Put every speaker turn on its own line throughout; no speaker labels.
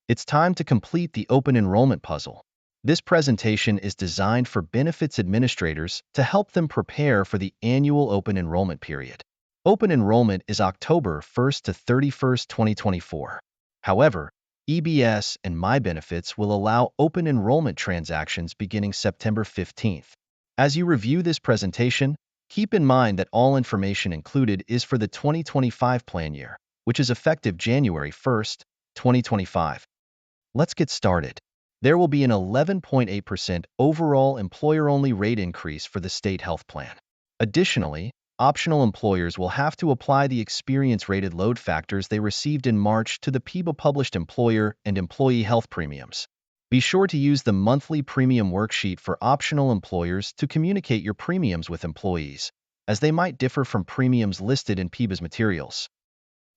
It's time to complete the open enrollment puzzle. This presentation is designed for benefits administrators to help them prepare for the annual open enrollment period. Open enrollment is October 1st to 31st, 2024. However, EBS and MyBenefits will allow open enrollment transactions beginning September 15th. As you review this presentation, keep in mind that all information included is for the 2025 plan year, which is effective January 1st, 2025. Let's get started. There will be an 11.8% overall employer-only rate increase for the state health plan. Additionally, optional employers will have to apply the experience-rated load factors they received in March to the PEBA published employer and employee health premiums. Be sure to use the monthly premium worksheet for optional employers to communicate your premiums with employees, as they might differ from premiums listed in PEBA's materials.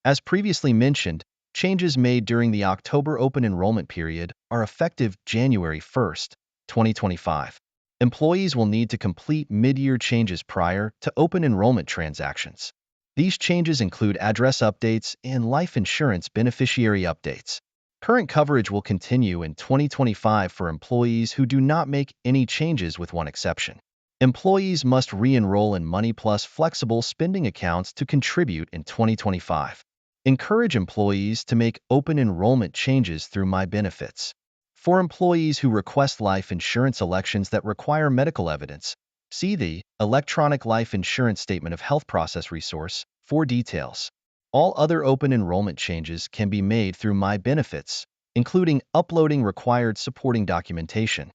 As previously mentioned, changes made during the October open enrollment period are effective January 1st, 2025. Employees will need to complete mid-year changes prior to open enrollment transactions. These changes include address updates and life insurance beneficiary updates. Current coverage will continue in 2025 for employees who do not make any changes, with one exception. Employees must re-enroll in Money Plus flexible spending accounts to contribute in 2025. Encourage employees to make open enrollment changes through MyBenefits. For employees who request life insurance elections that require medical evidence, see the Electronic Life Insurance Statement of Health Process resource for details. All other open enrollment changes can be made through MyBenefits, including uploading required supporting documentation.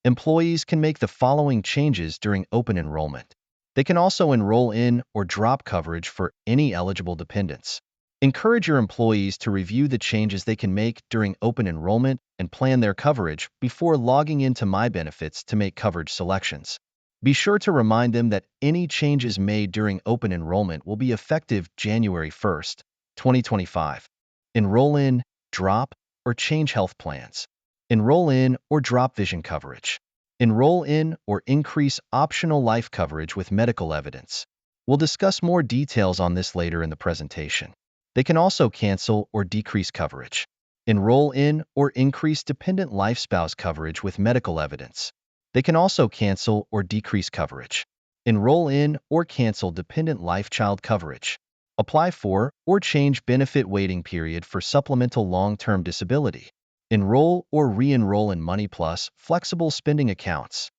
Employees can make the following changes during open enrollment. They can also enroll in or drop coverage for any eligible dependents. Encourage your employees to review the changes they can make during open enrollment and plan their coverage before logging into MyBenefits to make coverage selections. Be sure to remind them that any changes made during open enrollment will be effective January 1st, 2025. Enroll in, drop, or change health plans. Enroll in or drop vision coverage. Enroll in or increase optional life coverage with medical evidence. We'll discuss more details on this later in the presentation. They can also cancel or decrease coverage. Enroll in or increase dependent life spouse coverage with medical evidence. They can also cancel or decrease coverage. Enroll in or cancel dependent life child coverage. Apply for or change benefit waiting period for supplemental long-term disability. Enroll or re-enroll in Money Plus flexible spending accounts.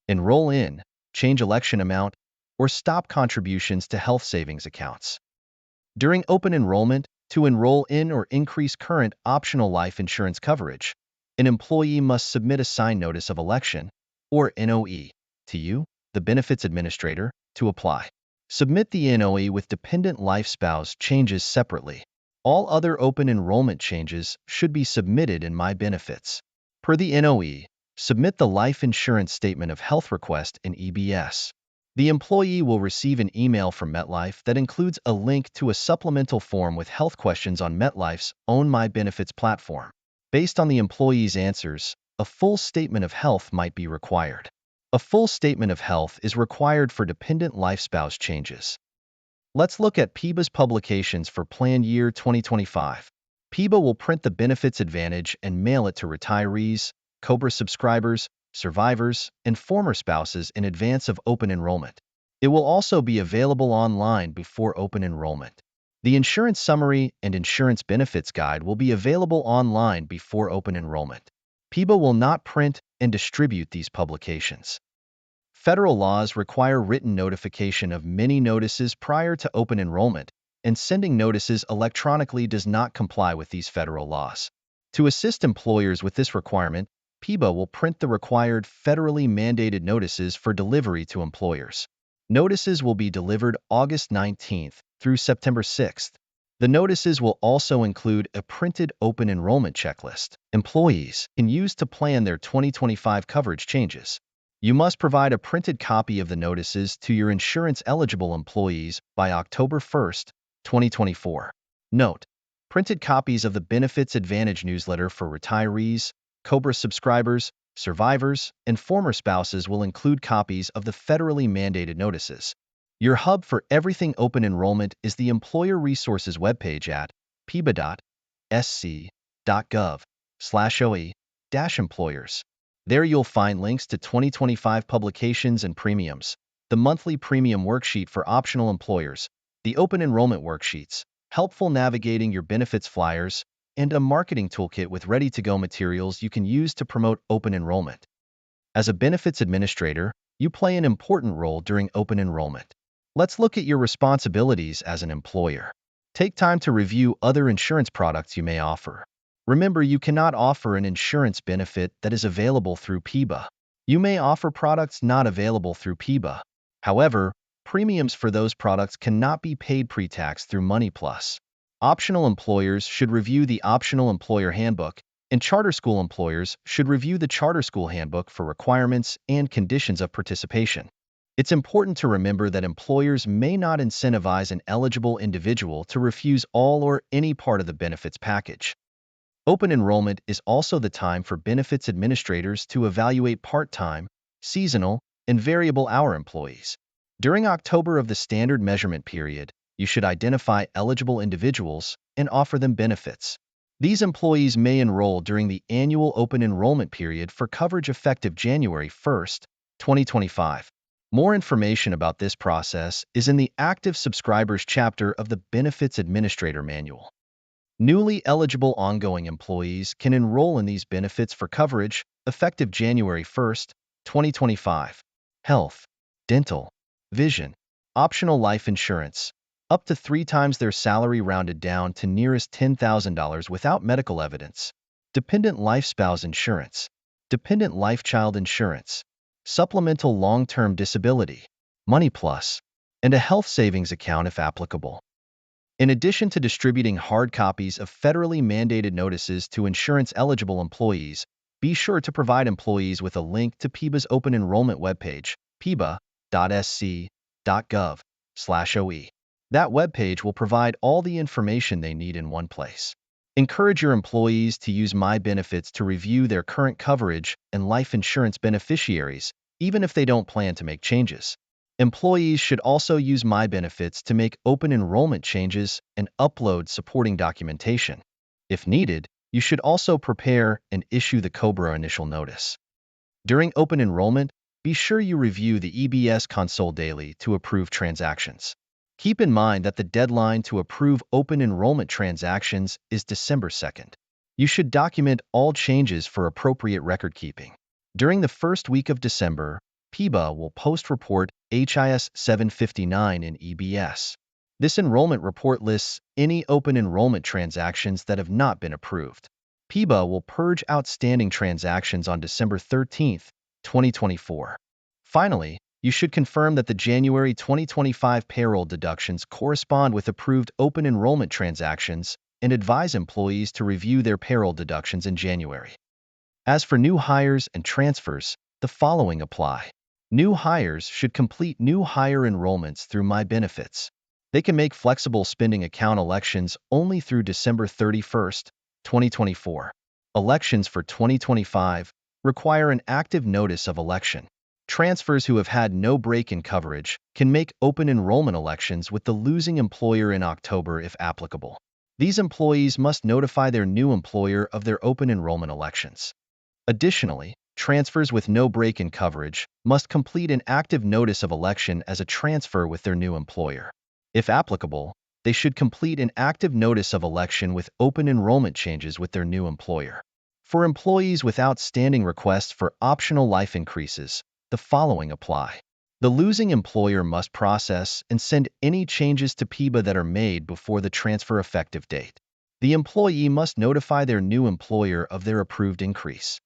Enroll in, change election amount, or stop contributions to health savings accounts. During open enrollment, to enroll in or increase current optional life insurance coverage, an employee must submit a signed notice of election, or NOE, to you, the benefits administrator, to apply. Submit the NOE with dependent life spouse changes separately. All other open enrollment changes should be submitted in MyBenefits. Per the NOE, submit the life insurance statement of health request in EBS. The employee will receive an email from MetLife that includes a link to a supplemental form with health questions on MetLife's own MyBenefits platform. Based on the employee's answers, a full statement of health might be required. A full statement of health is required for dependent life spouse changes. Let's look at PEBA's publications for plan year 2025. PEBA will print the Benefits Advantage and mail it to retirees, COBRA subscribers, survivors, and former spouses in advance of open enrollment. It will also be available online before open enrollment. The Insurance Summary and Insurance Benefits Guide will be available online before open enrollment. PEBA will not print and distribute these publications. Federal laws require written notification of many notices prior to open enrollment, and sending notices electronically does not comply with these federal laws. To assist employers with this requirement, PEBA will print the required federally mandated notices for delivery to employers. Notices will be delivered August 19th through September 6th. The notices will also include a printed open enrollment checklist employees can use to plan their 2025 coverage changes. You must provide a printed copy of the notices to your insurance-eligible employees by October 1st, 2024. Note: printed copies of the Benefits Advantage newsletter for retirees, COBRA subscribers, survivors, and former spouses will include copies of the federally mandated notices. Your hub for everything open enrollment is the Employer Resources webpage at peba.sc.gov. PEBA.gov/OE-employers. There you'll find links to 2025 publications and premiums, the monthly premium worksheet for optional employers, the open enrollment worksheets, helpful navigating your benefits flyers, and a marketing toolkit with ready-to-go materials you can use to promote open enrollment. As a benefits administrator, you play an important role during open enrollment. Let's look at your responsibilities as an employer. Take time to review other insurance products you may offer. Remember, you cannot offer an insurance benefit that is available through PEBA. You may offer products not available through PEBA. However, premiums for those products cannot be paid pre-tax through MoneyPlus. Optional employers should review the Optional Employer Handbook, and charter school employers should review the Charter School Handbook for requirements and conditions of participation. It's important to remember that employers may not incentivize an eligible individual to refuse all or any part of the benefits package. Open enrollment is also the time for benefits administrators to evaluate part-time, seasonal, and variable hour employees. During October of the standard measurement period, you should identify eligible individuals and offer them benefits. These employees may enroll during the annual open enrollment period for coverage effective January 1, 2025. More information about this process is in the Active Subscribers chapter of the Benefits Administrator Manual. Newly eligible ongoing employees can enroll in these benefits for coverage effective January 1, 2025. Health, dental, vision, optional life insurance, up to 3 times their salary rounded down to nearest $10,000 without medical evidence, dependent life spouse insurance, dependent life child insurance, supplemental long-term disability, MoneyPlus, and a health savings account if applicable. In addition to distributing hard copies of federally mandated notices to insurance-eligible employees, be sure to provide employees with a link to PEBA's open enrollment webpage, PEBA.sc.gov/OE. That webpage will provide all the information they need in one place. Encourage your employees to use MyBenefits to review their current coverage and life insurance beneficiaries, even if they don't plan to make changes. Employees should also use MyBenefits to make open enrollment changes and upload supporting documentation. If needed, you should also prepare and issue the COBRA initial notice. During open enrollment, be sure you review the EBS console daily to approve transactions. Keep in mind that the deadline to approve open enrollment transactions is December 2nd. You should document all changes for appropriate record keeping. During the first week of December, PEBA will post report HIS 759 in EBS. This enrollment report lists any open enrollment transactions that have not been approved. PEBA will purge outstanding transactions on December 13, 2024. Finally, you should confirm that the January 2025 payroll deductions correspond with approved open enrollment transactions and advise employees to review their payroll deductions in January. As for new hires and transfers, the following apply. New hires should complete new hire enrollments through MyBenefits. They can make flexible spending account elections only through December 31, 2024. Elections for 2025 require an active notice of election. Transfers who have had no break in coverage can make open enrollment elections with the losing employer in October if applicable. These employees must notify their new employer of their open enrollment elections. Additionally, transfers with no break in coverage must complete an active notice of election as a transfer with their new employer. If applicable, they should complete an active notice of election with open enrollment changes with their new employer. For employees with outstanding requests for optional life increases, the following apply. The losing employer must process and send any changes to PEBA that are made before the transfer effective date. The employee must notify their new employer of their approved increase.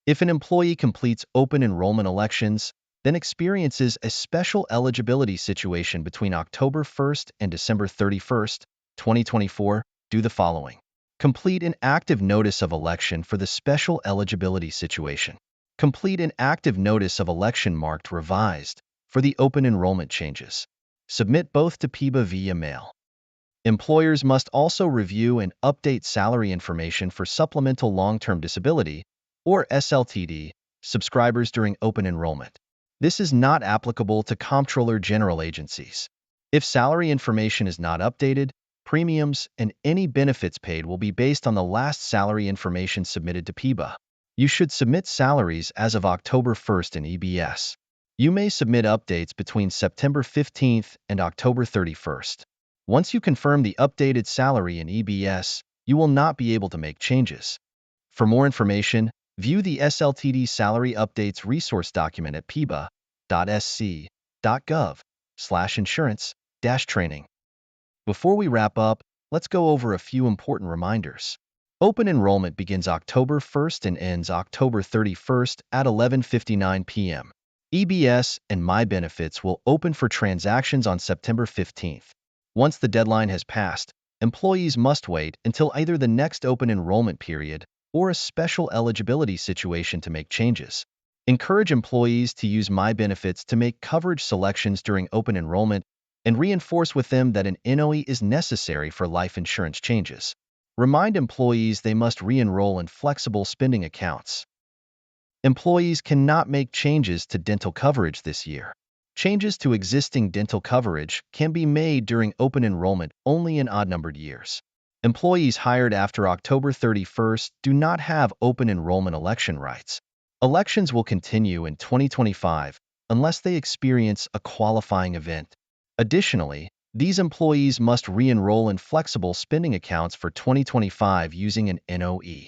If an employee completes open enrollment elections, then experiences a special eligibility situation between October 1st and December 31st, 2024, do the following. Complete an active notice of election for the special eligibility situation. Complete an active notice of election marked revised for the open enrollment changes. Submit both to PEBA via mail. Employers must also review and update salary information for supplemental long-term disability, or SLTD, subscribers during open enrollment. This is not applicable to Comptroller General agencies. If salary information is not updated, premiums, and any benefits paid will be based on the last salary information submitted to PEBA. You should submit salaries as of October 1st in EBS. You may submit updates between September 15th and October 31st. Once you confirm the updated salary in EBS, you will not be able to make changes. For more information, view the SLTD Salary Updates resource document at peba.sc.gov/insurance-training. Before we wrap up, let's go over a few important reminders. Open enrollment begins October 1st and ends October 31st at 11:59 p.m. EBS and MyBenefits will open for transactions on September 15th. Once the deadline has passed, employees must wait until either the next open enrollment period or a special eligibility situation to make changes. Encourage employees to use MyBenefits to make coverage selections during open enrollment and reinforce with them that an NOE is necessary for life insurance changes. Remind employees they must re-enroll in flexible spending accounts. Employees cannot make changes to dental coverage this year. Changes to existing dental coverage can be made during open enrollment only in odd-numbered years. Employees hired after October 31st do not have open enrollment election rights. Elections will continue in 2025 unless they experience a qualifying event. Additionally, these employees must re-enroll in flexible spending accounts for 2025 using an NOE.